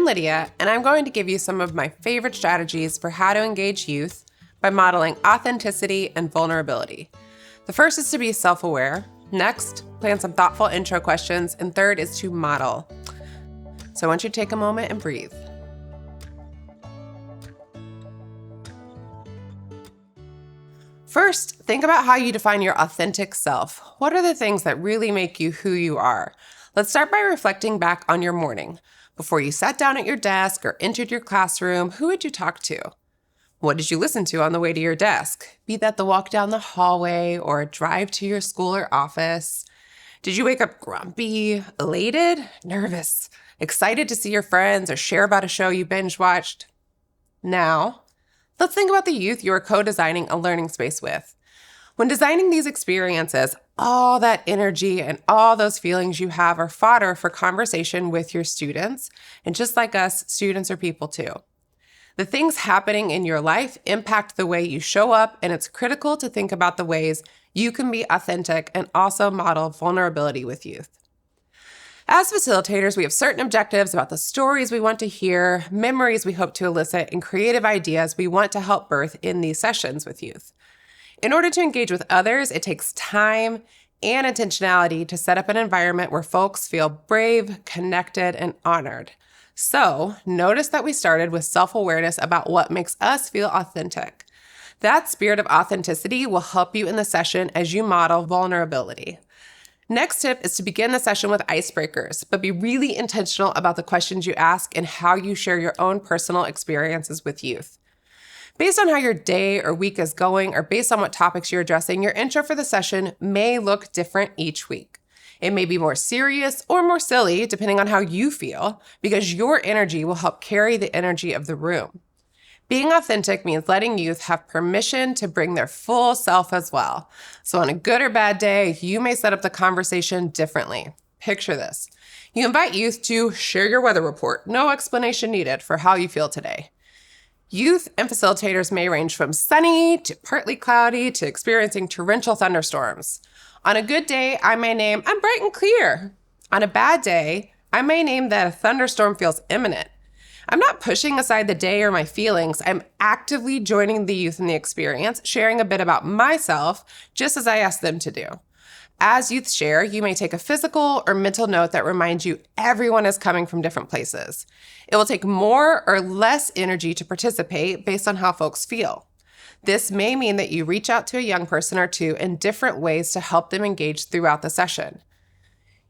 Lydia, and I'm going to give you some of my favorite strategies for how to engage youth by modeling authenticity and vulnerability. The first is to be self-aware. Next, plan some thoughtful intro questions. And third is to model. So I want you to take a moment and breathe. First, think about how you define your authentic self. What are the things that really make you who you are? Let's start by reflecting back on your morning. Before you sat down at your desk or entered your classroom, who would you talk to? What did you listen to on the way to your desk? Be that the walk down the hallway or a drive to your school or office. Did you wake up grumpy, elated, nervous, excited to see your friends or share about a show you binge watched? Now, let's think about the youth you are co-designing a learning space with. When designing these experiences, all that energy and all those feelings you have are fodder for conversation with your students. And just like us, students are people too. The things happening in your life impact the way you show up, and it's critical to think about the ways you can be authentic and also model vulnerability with youth. As facilitators, we have certain objectives about the stories we want to hear, memories we hope to elicit, and creative ideas we want to help birth in these sessions with youth. In order to engage with others, it takes time and intentionality to set up an environment where folks feel brave, connected, and honored. So, notice that we started with self-awareness about what makes us feel authentic. That spirit of authenticity will help you in the session as you model vulnerability. Next tip is to begin the session with icebreakers, but be really intentional about the questions you ask and how you share your own personal experiences with youth. Based on how your day or week is going, or based on what topics you're addressing, your intro for the session may look different each week. It may be more serious or more silly, depending on how you feel, because your energy will help carry the energy of the room. Being authentic means letting youth have permission to bring their full self as well. So on a good or bad day, you may set up the conversation differently. Picture this. You invite youth to share your weather report. No explanation needed for how you feel today. Youth and facilitators may range from sunny to partly cloudy to experiencing torrential thunderstorms. On a good day, I may name, I'm bright and clear. On a bad day, I may name that a thunderstorm feels imminent. I'm not pushing aside the day or my feelings. I'm actively joining the youth in the experience, sharing a bit about myself, just as I asked them to do. As youth share, you may take a physical or mental note that reminds you everyone is coming from different places. It will take more or less energy to participate based on how folks feel. This may mean that you reach out to a young person or two in different ways to help them engage throughout the session.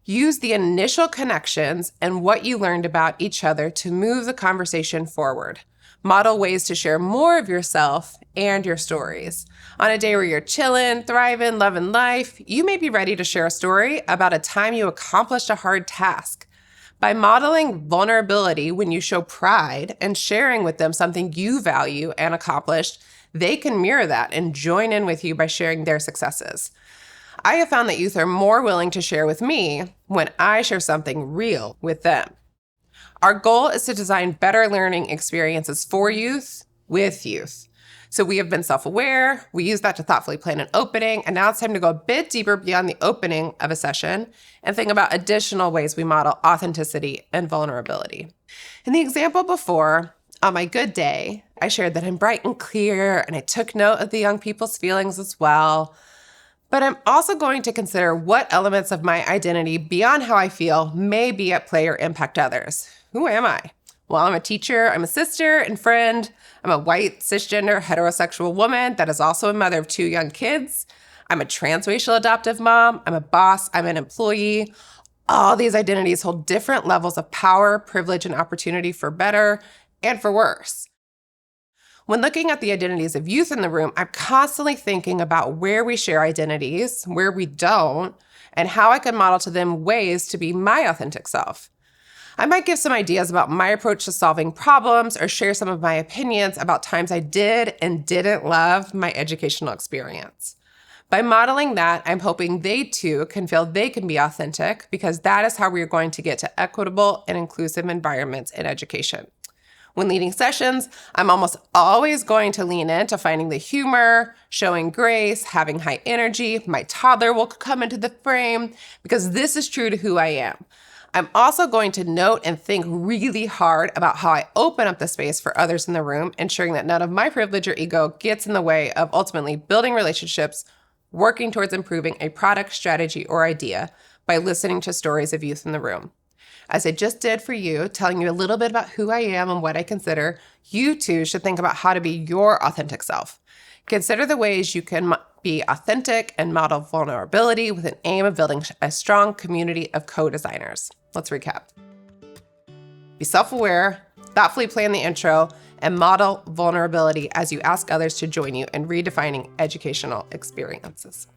Use the initial connections and what you learned about each other to move the conversation forward. Model ways to share more of yourself and your stories. On a day where you're chilling, thriving, loving life, you may be ready to share a story about a time you accomplished a hard task. By modeling vulnerability when you show pride and sharing with them something you value and accomplished, they can mirror that and join in with you by sharing their successes. I have found that youth are more willing to share with me when I share something real with them. Our goal is to design better learning experiences for youth, with youth. So we have been self-aware, we use that to thoughtfully plan an opening, and now it's time to go a bit deeper beyond the opening of a session and think about additional ways we model authenticity and vulnerability. In the example before, on my good day, I shared that I'm bright and clear, and I took note of the young people's feelings as well. But I'm also going to consider what elements of my identity beyond how I feel may be at play or impact others. Who am I? Well, I'm a teacher, I'm a sister and friend, I'm a white, cisgender, heterosexual woman that is also a mother of 2 young kids. I'm a transracial adoptive mom, I'm a boss, I'm an employee. All these identities hold different levels of power, privilege, and opportunity for better and for worse. When looking at the identities of youth in the room, I'm constantly thinking about where we share identities, where we don't, and how I can model to them ways to be my authentic self. I might give some ideas about my approach to solving problems or share some of my opinions about times I did and didn't love my educational experience. By modeling that, I'm hoping they too can feel they can be authentic, because that is how we are going to get to equitable and inclusive environments in education. When leading sessions, I'm almost always going to lean into finding the humor, showing grace, having high energy. My toddler will come into the frame because this is true to who I am. I'm also going to note and think really hard about how I open up the space for others in the room, ensuring that none of my privilege or ego gets in the way of ultimately building relationships, working towards improving a product, strategy, or idea by listening to stories of youth in the room. As I just did for you, telling you a little bit about who I am and what I consider, you too should think about how to be your authentic self. Consider the ways you can be authentic and model vulnerability with an aim of building a strong community of co-designers. Let's recap. Be self-aware, thoughtfully plan the intro, and model vulnerability as you ask others to join you in redefining educational experiences.